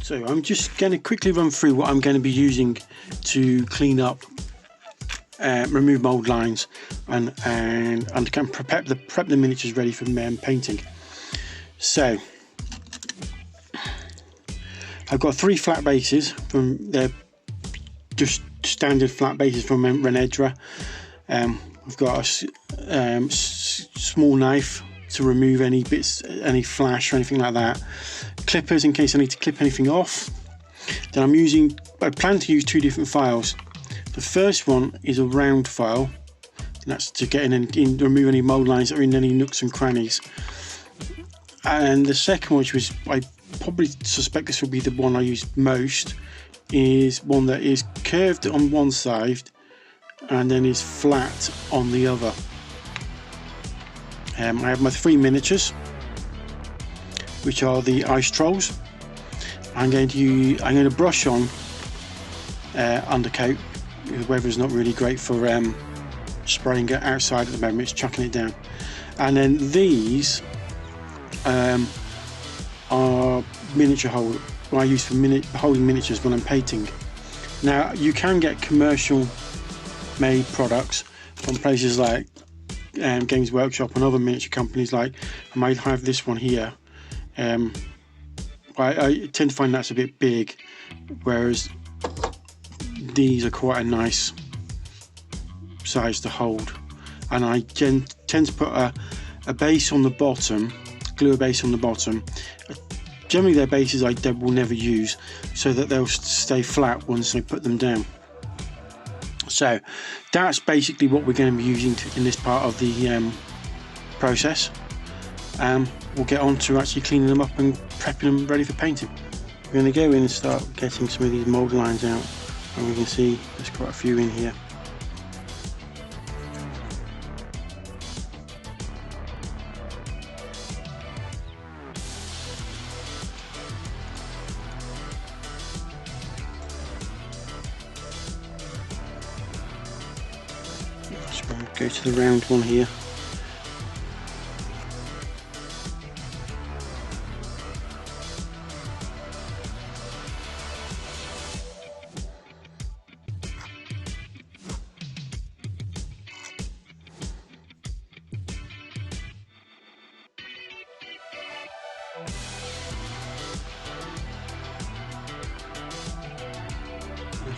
So I'm just going to quickly run through what I'm going to be using to clean up, remove mold lines, and kind of prep the miniatures ready for painting. So I've got 3 flat bases they're just standard flat bases from Renedra. I've got a small knife to remove any bits, any flash or anything like that. Clippers in case I need to clip anything off. Then I plan to use 2 different files. The first one is a round file, and that's to get in and remove any mold lines that are in any nooks and crannies. And the second one, which I probably suspect this will be the one I use most, is one that is curved on one side and then is flat on the other. I have my 3 miniatures, which are the ice trolls. I'm going to brush on undercoat. The weather's not really great for spraying it outside at the moment. It's chucking it down. And then these are miniature holder. I use for holding miniatures when I'm painting. Now you can get commercial made products from places like Games Workshop and other miniature companies. Like I might have this one here. I tend to find that's a bit big, whereas these are quite a nice size to hold. And I tend to put a base on the bottom, glue a base on the bottom. Generally their bases I will never use, so that they'll stay flat once I put them down. So that's basically what we're going to be using in this part of the process. We'll get on to actually cleaning them up and prepping them ready for painting. We're going to go in and start getting some of these mold lines out, and we can see there's quite a few in here. So we'll go to the round one here.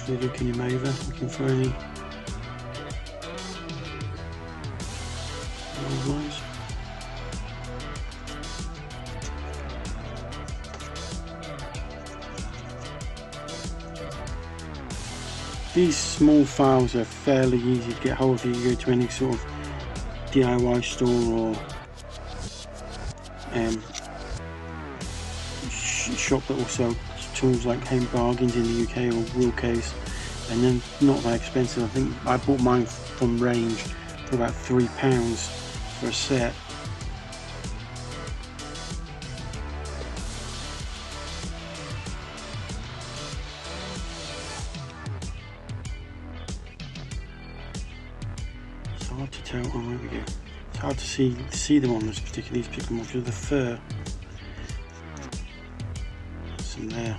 Looking him over, looking for any mold lines. These small files are fairly easy to get hold of. You go to any sort of DIY store or shop that will sell tools like Home Bargains in the UK or Wilco's, and then not that expensive. I think I bought mine from Range for about £3 for a set. It's hard to tell. Oh, there we go. It's hard to see them on these particular models with the fur. Some there.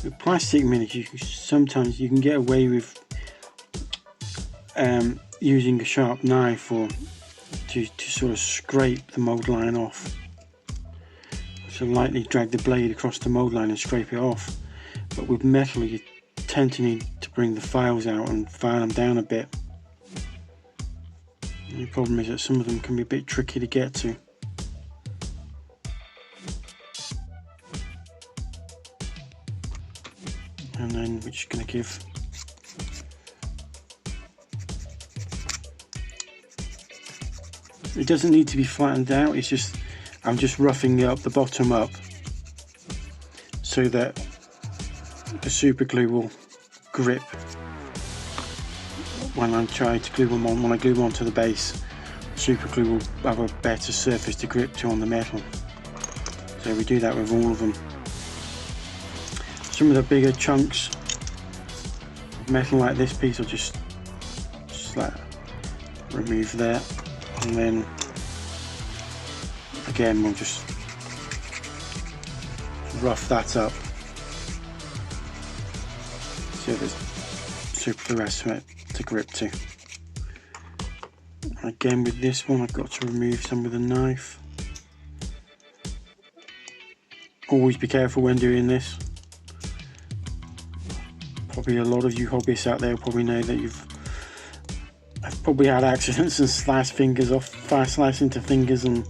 With plastic miniatures, sometimes you can get away with using a sharp knife or to sort of scrape the mold line off. So lightly drag the blade across the mold line and scrape it off. But with metal you tend to need to bring the files out and file them down a bit. And the problem is that some of them can be a bit tricky to get to. And then we're just going to give it doesn't need to be flattened out, it's just I'm just roughing up the bottom up so that the super glue will grip when I try to glue them on. When I glue them onto the base, super glue will have a better surface to grip to on the metal. So we do that with all of them. some of the bigger chunks of metal like this piece I'll just like remove there, and then again we'll just rough that up so there's super the rest of it to grip to. Again with this one I've got to remove some with a knife. Always be careful when doing this. Probably a lot of you hobbyists out there will probably know that I've probably had accidents and sliced fingers off, fire slice into fingers, and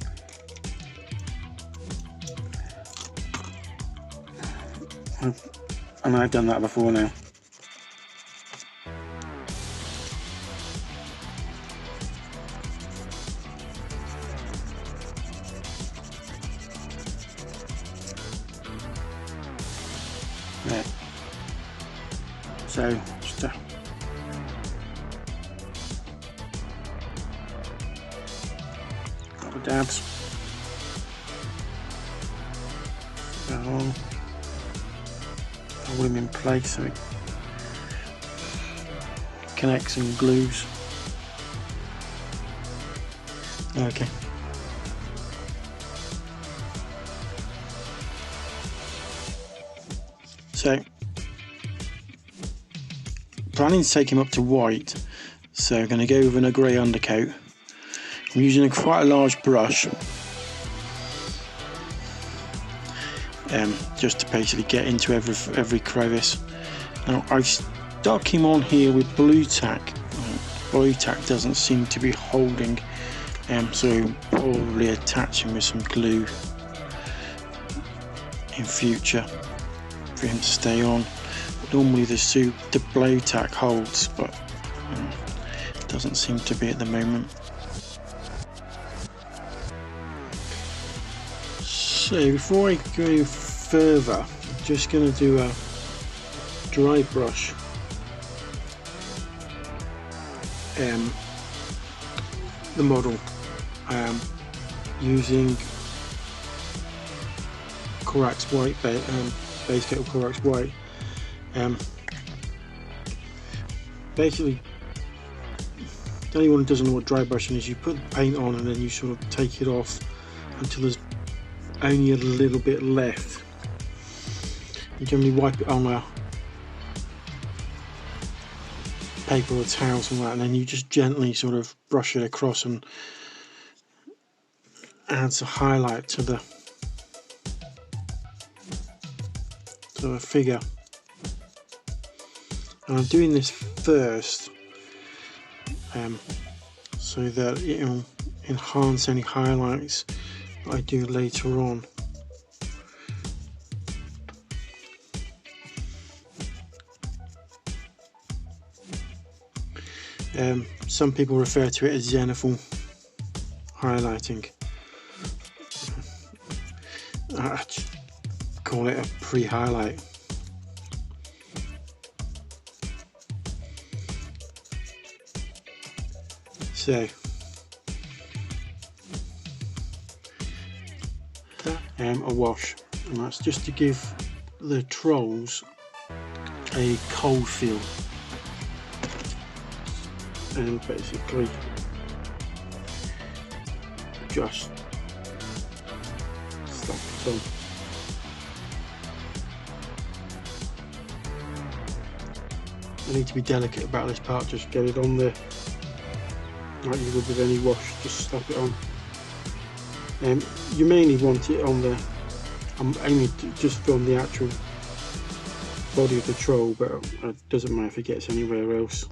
I've done that before now. There. So just couple of dabs. Put that on. Hold them in place so it connects and glues. Okay. So, planning to take him up to white, so I'm going to go with a grey undercoat. I'm using quite a large brush, just to basically get into every crevice. Now I've stuck him on here with blue tack. Blue tack doesn't seem to be holding, so probably attach him with some glue in future for him to stay on. Normally the blue tack holds, but it doesn't seem to be at the moment. So before I go further, I'm just going to do a dry brush the model using Corax White, base coat of Corax White. Basically, to anyone who doesn't know what dry brushing is, you put the paint on and then you sort of take it off until there's only a little bit left. You generally wipe it on a paper or towel, something like that, and then you just gently sort of brush it across and adds a highlight to the figure. And I'm doing this first so that it will enhance any highlights I do later on. Some people refer to it as zenithal highlighting. I call it a pre-highlight. So a wash, and that's just to give the trolls a cold feel, and basically just slap it on. I need to be delicate about this part, just get it on there like you would with any wash, just slap it on. You mainly want it on the, I'm aiming to just film the actual body of the troll, but it doesn't matter if it gets anywhere else.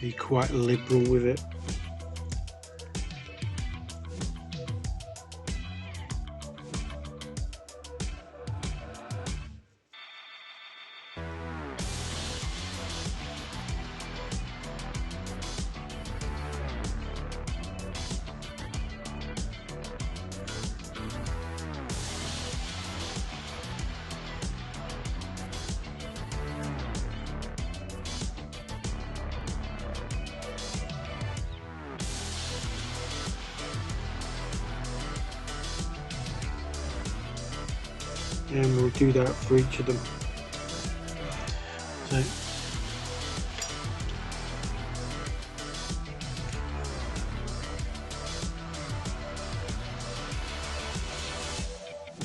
Be quite liberal with it. and we'll do that for each of them. So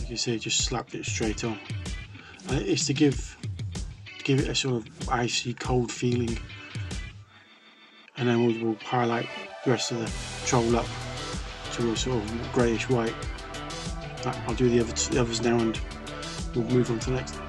you see, just slapped it straight on. It's to give it a sort of icy cold feeling, and then we'll highlight the rest of the troll up to a sort of greyish white. I'll do the others now, and we'll move on to the next.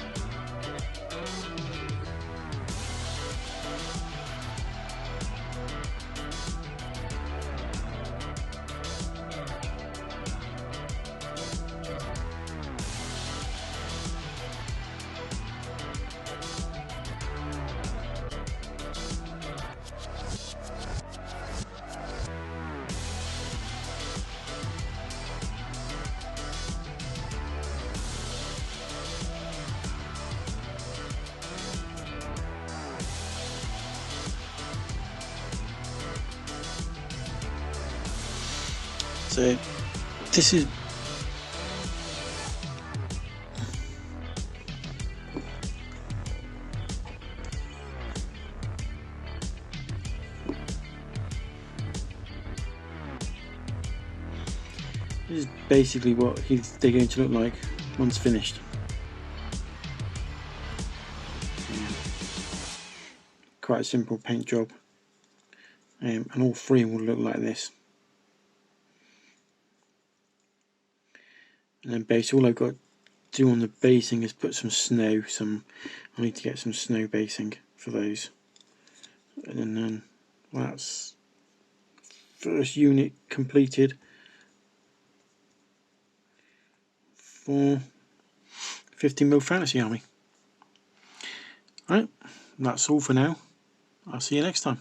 So this is basically what they're going to look like once finished. Quite a simple paint job, and all three will look like this. And then all I've got to do on the basing is put some snow. I need to get some snow basing for those. And then that's first unit completed for 50mm Fantasy Army. Right, that's all for now. I'll see you next time.